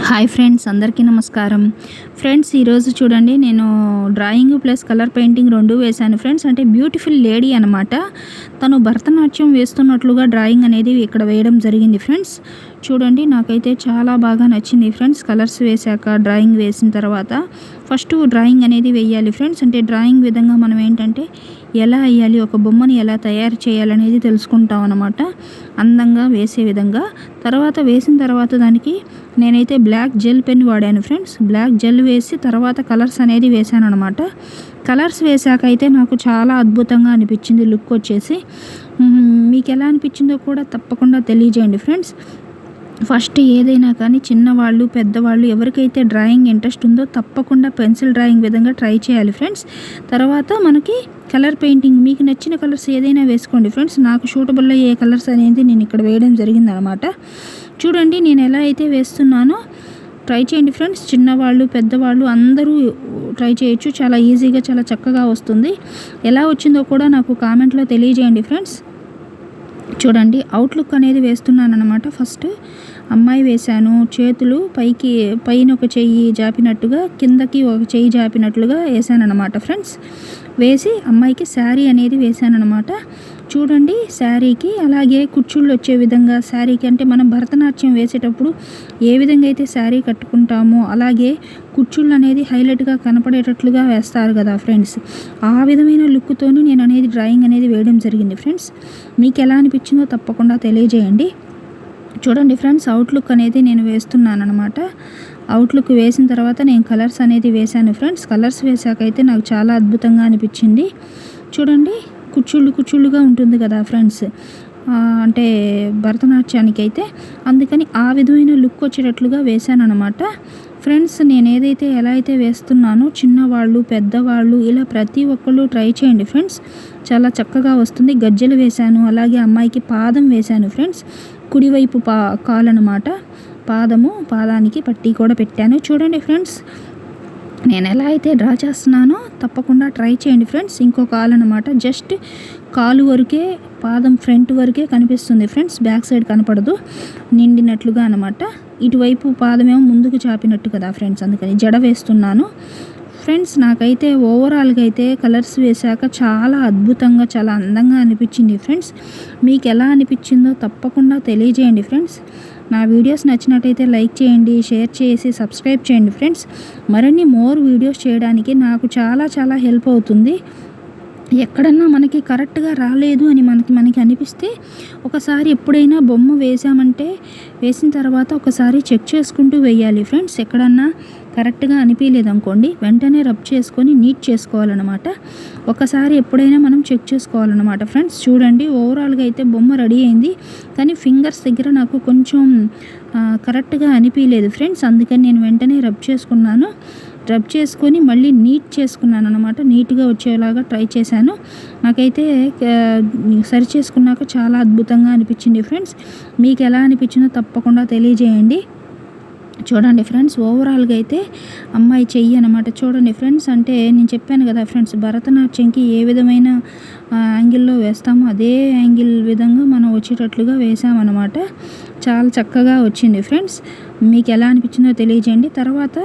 Hi friends, అందరికీ నమస్కారం. Friends, ఈరోజు చూడండి, నేను డ్రాయింగ్ ప్లస్ కలర్ పెయింటింగ్ రెండు వేశాను ఫ్రెండ్స్. అంటే బ్యూటిఫుల్ లేడీ అనమాట. తను భరతనాట్యం వేస్తున్నట్లుగా డ్రాయింగ్ అనేది ఇక్కడ వేయడం జరిగింది ఫ్రెండ్స్. చూడండి, నాకైతే చాలా బాగా నచ్చింది ఫ్రెండ్స్. కలర్స్ వేశాక డ్రాయింగ్ వేసిన తర్వాత ఫస్ట్ డ్రాయింగ్ అనేది వేయాలి ఫ్రెండ్స్. అంటే డ్రాయింగ్ విధంగా మనం ఏంటంటే ఎలా వేయాలి, ఒక బొమ్మని ఎలా తయారు చేయాలనేది తెలుసుకుంటాం అన్నమాట, అందంగా వేసే విధంగా. తర్వాత వేసిన తర్వాత దానికి నేనైతే బ్లాక్ జెల్ పెన్ వాడాను ఫ్రెండ్స్. బ్లాక్ జెల్ వేసి తర్వాత కలర్స్ అనేది వేసాను అనమాట. కలర్స్ వేసాక అయితే నాకు చాలా అద్భుతంగా అనిపించింది లుక్ వచ్చేసి. మీకు ఎలా అనిపించిందో కూడా తప్పకుండా తెలియజేయండి ఫ్రెండ్స్. ఫస్ట్ ఏదైనా కానీ చిన్నవాళ్ళు పెద్దవాళ్ళు ఎవరికైతే డ్రాయింగ్ ఇంట్రెస్ట్ ఉందో తప్పకుండా పెన్సిల్ డ్రాయింగ్ విధంగా ట్రై చేయాలి ఫ్రెండ్స్. తర్వాత మనకి కలర్ పెయింటింగ్ మీకు నచ్చిన కలర్స్ ఏదైనా వేసుకోండి ఫ్రెండ్స్. నాకు సూటబుల్ అయ్యే కలర్స్ అనేది నేను ఇక్కడ వేయడం జరిగిందనమాట. చూడండి, నేను ఎలా అయితే వేస్తున్నానో ట్రై చేయండి ఫ్రెండ్స్. చిన్నవాళ్ళు పెద్దవాళ్ళు అందరూ ట్రై చేయొచ్చు. చాలా ఈజీగా చాలా చక్కగా వస్తుంది. ఎలా వచ్చిందో కూడా నాకు కామెంట్లో తెలియజేయండి ఫ్రెండ్స్. చూడండి, అవుట్లుక్ అనేది వేస్తున్నాను అనమాట. ఫస్ట్ అమ్మాయి వేశాను. చేతులు పైన ఒక చెయ్యి జాపినట్టుగా, కిందకి ఒక చెయ్యి జాపినట్లుగా వేసాను అనమాట ఫ్రెండ్స్. వేసి అమ్మాయికి శారీ అనేది వేసాను అనమాట. చూడండి, శారీకి అలాగే కుచ్చుళ్ళు వచ్చే విధంగా, శారీకి అంటే మనం భరతనాట్యం వేసేటప్పుడు ఏ విధంగా అయితే శారీ కట్టుకుంటామో అలాగే కుచ్చుళ్ళు అనేది హైలైట్గా కనపడేటట్లుగా వేస్తారు కదా ఫ్రెండ్స్. ఆ విధమైన లుక్తోని నేను అనేది డ్రాయింగ్ అనేది వేయడం జరిగింది ఫ్రెండ్స్. మీకు ఎలా అనిపించిందో తప్పకుండా తెలియజేయండి. చూడండి ఫ్రెండ్స్, అవుట్లుక్ అనేది నేను వేస్తున్నాను అనమాట. అవుట్లుక్ వేసిన తర్వాత నేను కలర్స్ అనేది వేశాను ఫ్రెండ్స్. కలర్స్ వేసాకైతే నాకు చాలా అద్భుతంగా అనిపించింది. చూడండి, కుచ్చుళ్ళుగా ఉంటుంది కదా ఫ్రెండ్స్, అంటే భరతనాట్యానికి అయితే, అందుకని ఆ విధమైన లుక్ వచ్చేటట్లుగా వేశాను అనమాట ఫ్రెండ్స్. నేను ఏదైతే ఎలా అయితే వేస్తున్నానో చిన్నవాళ్ళు పెద్దవాళ్ళు ఇలా ప్రతి ఒక్కళ్ళు ట్రై చేయండి ఫ్రెండ్స్. చాలా చక్కగా వస్తుంది. గజ్జెలు వేశాను, అలాగే అమ్మాయికి పాదం వేశాను ఫ్రెండ్స్. కుడివైపు కాలు అనమాట. పాదానికి పట్టీ కూడా పెట్టాను. చూడండి ఫ్రెండ్స్, నేను ఎలా అయితే డ్రా చేస్తున్నానో తప్పకుండా ట్రై చేయండి ఫ్రెండ్స్. ఇంకో కాలు అనమాట, జస్ట్ కాలు వరకే, పాదం ఫ్రంట్ వరకే కనిపిస్తుంది ఫ్రెండ్స్, బ్యాక్ సైడ్ కనపడదు, నిండినట్లుగా అనమాట. ఇటువైపు పాదమేమో ముందుకు చాపినట్టు కదా ఫ్రెండ్స్, అందుకని జడ వేస్తున్నాను ఫ్రెండ్స్. నాకైతే ఓవరాల్గా అయితే కలర్స్ వేశాక చాలా అద్భుతంగా చాలా అందంగా అనిపించింది ఫ్రెండ్స్. మీకు ఎలా అనిపించిందో తప్పకుండా తెలియజేయండి ఫ్రెండ్స్. నా వీడియోస్ నచ్చినట్టయితే లైక్ చేయండి, షేర్ చేసి సబ్స్క్రైబ్ చేయండి ఫ్రెండ్స్. మరిన్ని మోర్ వీడియోస్ చేయడానికి నాకు చాలా హెల్ప్ అవుతుంది. ఎక్కడన్నా మనకి కరెక్ట్గా రాలేదు అని మనకి అనిపిస్తే ఒకసారి ఎప్పుడైనా బొమ్మ వేసామంటే వేసిన తర్వాత ఒకసారి చెక్ చేసుకుంటూ వేయాలి ఫ్రెండ్స్. ఎక్కడన్నా కరెక్ట్గా అనిపించలేదు అనుకోండి, వెంటనే రబ్ చేసుకొని నీట్ చేసుకోవాలన్నమాట. ఒకసారి ఎప్పుడైనా మనం చెక్ చేసుకోవాలన్నమాట ఫ్రెండ్స్. చూడండి, ఓవరాల్గా అయితే బొమ్మ రెడీ అయింది, కానీ ఫింగర్స్ దగ్గర నాకు కొంచెం కరెక్ట్గా అనిపించలేదు ఫ్రెండ్స్. అందుకని నేను వెంటనే రబ్ చేసుకున్నాను. రబ్ చేసుకొని మళ్ళీ నీట్ చేసుకున్నాను అనమాట. నీట్గా వచ్చేలాగా ట్రై చేశాను. నాకైతే సరి చేసుకున్నాక చాలా అద్భుతంగా అనిపించింది ఫ్రెండ్స్. మీకు ఎలా అనిపించిందో తప్పకుండా తెలియజేయండి. చూడండి ఫ్రెండ్స్, ఓవరాల్గా అయితే అమ్మాయి చెయ్యి అనమాట. చూడండి ఫ్రెండ్స్, అంటే నేను చెప్పాను కదా ఫ్రెండ్స్, భరతనాట్యంకి ఏ విధమైన యాంగిల్లో వేస్తామో అదే యాంగిల్ విధంగా మనం వచ్చేటట్లుగా వేసామన్నమాట. చాలా చక్కగా వచ్చింది ఫ్రెండ్స్. మీకు ఎలా అనిపించిందో తెలియజేయండి. తర్వాత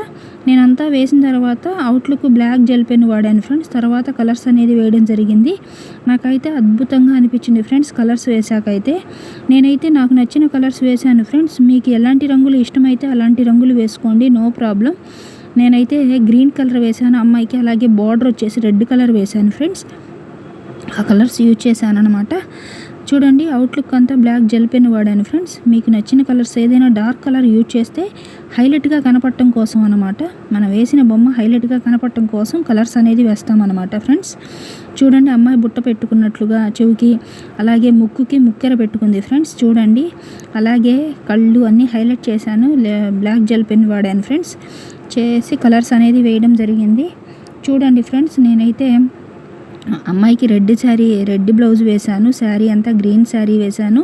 నేనంతా వేసిన తర్వాత అవుట్లుక్ బ్లాక్ జెల్ పెన్ వాడాను ఫ్రెండ్స్. తర్వాత కలర్స్ అనేది వేయడం జరిగింది. నాకైతే అద్భుతంగా అనిపించింది ఫ్రెండ్స్ కలర్స్ వేసాకైతే. నేనైతే నాకు నచ్చిన కలర్స్ వేశాను ఫ్రెండ్స్. మీకు ఎలాంటి రంగులు ఇష్టమైతే అలాంటి రంగులు వేసుకోండి, నో ప్రాబ్లం. నేనైతే గ్రీన్ కలర్ వేశాను అమ్మాయికి, అలాగే బార్డర్ వచ్చేసి రెడ్ కలర్ వేశాను ఫ్రెండ్స్. ఆ కలర్స్ యూజ్ చేశాను అనమాట. చూడండి, అవుట్లుక్ అంతా బ్లాక్ జెల్ పెన్ వాడాను ఫ్రెండ్స్. మీకు నచ్చిన కలర్స్ ఏదైనా డార్క్ కలర్ యూజ్ చేస్తే హైలైట్గా కనపడటం కోసం అనమాట. మనం వేసిన బొమ్మ హైలైట్గా కనపడటం కోసం కలర్స్ అనేది వేస్తామన్నమాట ఫ్రెండ్స్. చూడండి, అమ్మాయి బుట్ట పెట్టుకున్నట్లుగా చెవికి, అలాగే ముక్కుకి ముక్కెర పెట్టుకుంది ఫ్రెండ్స్. చూడండి, అలాగే కళ్ళు అన్నీ హైలైట్ చేశాను. బ్లాక్ జెల్ పెన్ వాడాను ఫ్రెండ్స్. చేసి కలర్స్ అనేది వేయడం జరిగింది. చూడండి ఫ్రెండ్స్, నేనైతే అమ్మాయికి రెడ్ బ్లౌజ్ వేశాను. శారీ అంతా గ్రీన్ శారీ వేశాను.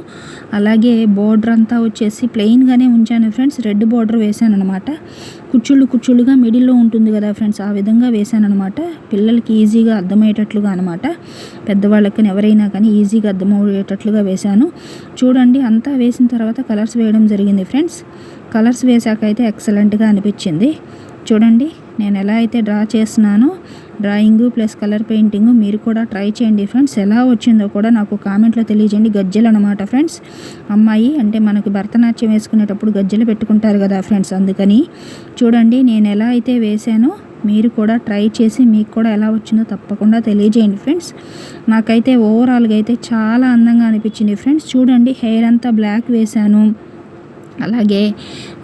అలాగే బోర్డర్ అంతా వచ్చేసి ప్లెయిన్గానే ఉంచాను ఫ్రెండ్స్. రెడ్ బోర్డర్ వేశాను అనమాట. కుచ్చుళ్ళుగా మిడిల్లో ఉంటుంది కదా ఫ్రెండ్స్, ఆ విధంగా వేశాను అనమాట. పిల్లలకి ఈజీగా అర్థమయ్యేటట్లుగా అనమాట. పెద్దవాళ్ళకి ఎవరైనా కానీ ఈజీగా అర్థమయ్యేటట్లుగా వేశాను. చూడండి, అంతా వేసిన తర్వాత కలర్స్ వేయడం జరిగింది ఫ్రెండ్స్. కలర్స్ వేసాక అయితే ఎక్సలెంట్గా అనిపించింది. చూడండి నేను ఎలా అయితే డ్రా చేస్తున్నానో డ్రాయింగు ప్లస్ కలర్ పెయింటింగు మీరు కూడా ట్రై చేయండి ఫ్రెండ్స్. ఎలా వచ్చిందో కూడా నాకు కామెంట్లో తెలియజేయండి. గజ్జెలు అనమాట ఫ్రెండ్స్. అమ్మాయి అంటే మనకి భరతనాట్యం వేసుకునేటప్పుడు గజ్జెలు పెట్టుకుంటారు కదా ఫ్రెండ్స్, అందుకని చూడండి నేను ఎలా అయితే వేసానో మీరు కూడా ట్రై చేసి మీకు కూడా ఎలా వచ్చిందో తప్పకుండా తెలియజేయండి ఫ్రెండ్స్. నాకైతే ఓవరాల్గా అయితే చాలా అందంగా అనిపించింది ఫ్రెండ్స్. చూడండి హెయిర్ అంతా బ్లాక్ వేశాను. అలాగే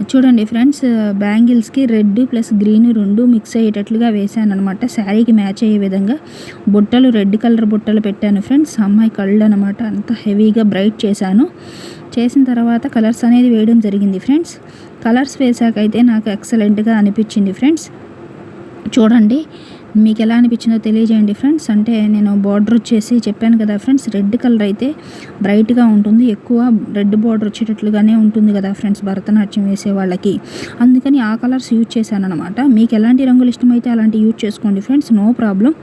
చూడండి ఫ్రెండ్స్ బ్యాంగిల్స్కి రెడ్ ప్లస్ గ్రీన్ రెండు మిక్స్ అయ్యేటట్లుగా వేసాను అనమాట. శారీకి మ్యాచ్ అయ్యే విధంగా బుట్టలు రెడ్ కలర్ బుట్టలు పెట్టాను ఫ్రెండ్స్. అమ్మాయి కళ్ళు అనమాట అంత హెవీగా బ్రైట్ చేశాను. చేసిన తర్వాత కలర్స్ అనేది వేయడం జరిగింది ఫ్రెండ్స్. కలర్స్ వేసాకైతే నాకు ఎక్సలెంట్గా అనిపించింది ఫ్రెండ్స్. చూడండి మీకు ఎలా అనిపించిందో తెలియజేయండి ఫ్రెండ్స్. అంటే నేను బార్డర్ వచ్చేసి చెప్పాను కదా ఫ్రెండ్స్, రెడ్ కలర్ అయితే బ్రైట్గా ఉంటుంది, ఎక్కువ రెడ్ బార్డర్ వచ్చేటట్లుగానే ఉంటుంది కదా ఫ్రెండ్స్ భరతనాట్యం వేసే వాళ్ళకి. అందుకని ఆ కలర్స్ యూజ్ చేశాను అనమాట. మీకు ఎలాంటి రంగులు ఇష్టమైతే అలాంటి యూజ్ చేసుకోండి ఫ్రెండ్స్, నో ప్రాబ్లం.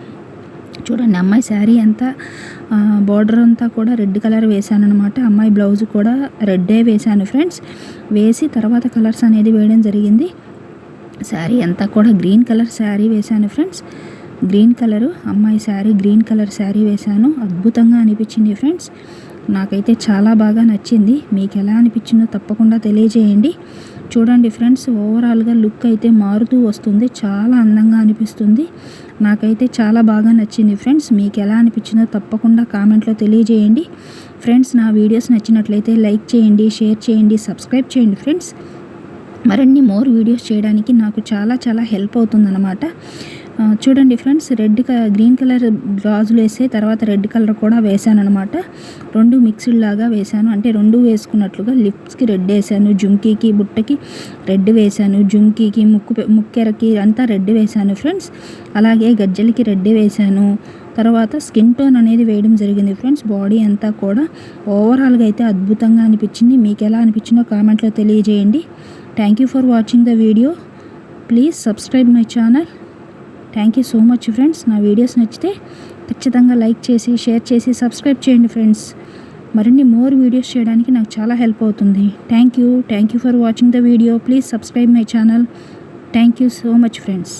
చూడండి అమ్మాయి శారీ అంతా బార్డర్ అంతా కూడా రెడ్ కలర్ వేసాను అనమాట. అమ్మాయి బ్లౌజ్ కూడా రెడ్డే వేసాను ఫ్రెండ్స్. వేసి తర్వాత కలర్స్ అనేది వేయడం జరిగింది. శారీ అంతా కూడా గ్రీన్ కలర్ శారీ వేశాను ఫ్రెండ్స్. గ్రీన్ కలరు అమ్మాయి శారీ గ్రీన్ కలర్ శారీ వేశాను. అద్భుతంగా అనిపించింది ఫ్రెండ్స్. నాకైతే చాలా బాగా నచ్చింది. మీకు ఎలా అనిపించిందో తప్పకుండా తెలియజేయండి. చూడండి ఫ్రెండ్స్ ఓవరాల్గా లుక్ అయితే మారుతూ వస్తుంది, చాలా అందంగా అనిపిస్తుంది. నాకైతే చాలా బాగా నచ్చింది ఫ్రెండ్స్. మీకు ఎలా అనిపించిందో తప్పకుండా కామెంట్లో తెలియజేయండి ఫ్రెండ్స్. నా వీడియోస్ నచ్చినట్లయితే లైక్ చేయండి, షేర్ చేయండి, సబ్స్క్రైబ్ చేయండి ఫ్రెండ్స్. మరిన్ని మోర్ వీడియోస్ చేయడానికి నాకు చాలా చాలా హెల్ప్ అవుతుందన్నమాట. చూడండి ఫ్రెండ్స్ గ్రీన్ కలర్ గాజులు వేసే తర్వాత రెడ్ కలర్ కూడా వేసాను అనమాట. రెండు మిక్స్డ్ లాగా వేసాను, అంటే రెండు వేసుకున్నట్లుగా. లిప్స్కి రెడ్ వేసాను, జుమ్కీకి బుట్టకి రెడ్ వేసాను, జుమ్కీకి ముక్కెరకి అంతా రెడ్ వేసాను ఫ్రెండ్స్. అలాగే గజ్జలకి రెడ్ వేసాను. తర్వాత స్కిన్ టోన్ అనేది వేయడం జరిగింది ఫ్రెండ్స్. బాడీ అంతా కూడా ఓవరాల్గా అయితే అద్భుతంగా అనిపించింది. మీకు ఎలా అనిపించిందో కామెంట్లో తెలియజేయండి. Thank you for watching the video. Please subscribe my channel. Thank you so much friends. నా వీడియోస్ నచ్చితే ఖచ్చితంగా లైక్ చేసి షేర్ చేసి సబ్స్క్రైబ్ చేయండి ఫ్రెండ్స్. మరిన్ని మోర్ వీడియోస్ చేయడానికి నాకు చాలా హెల్ప్ అవుతుంది. Thank you for watching the video. Please subscribe my channel. Thank you so much friends.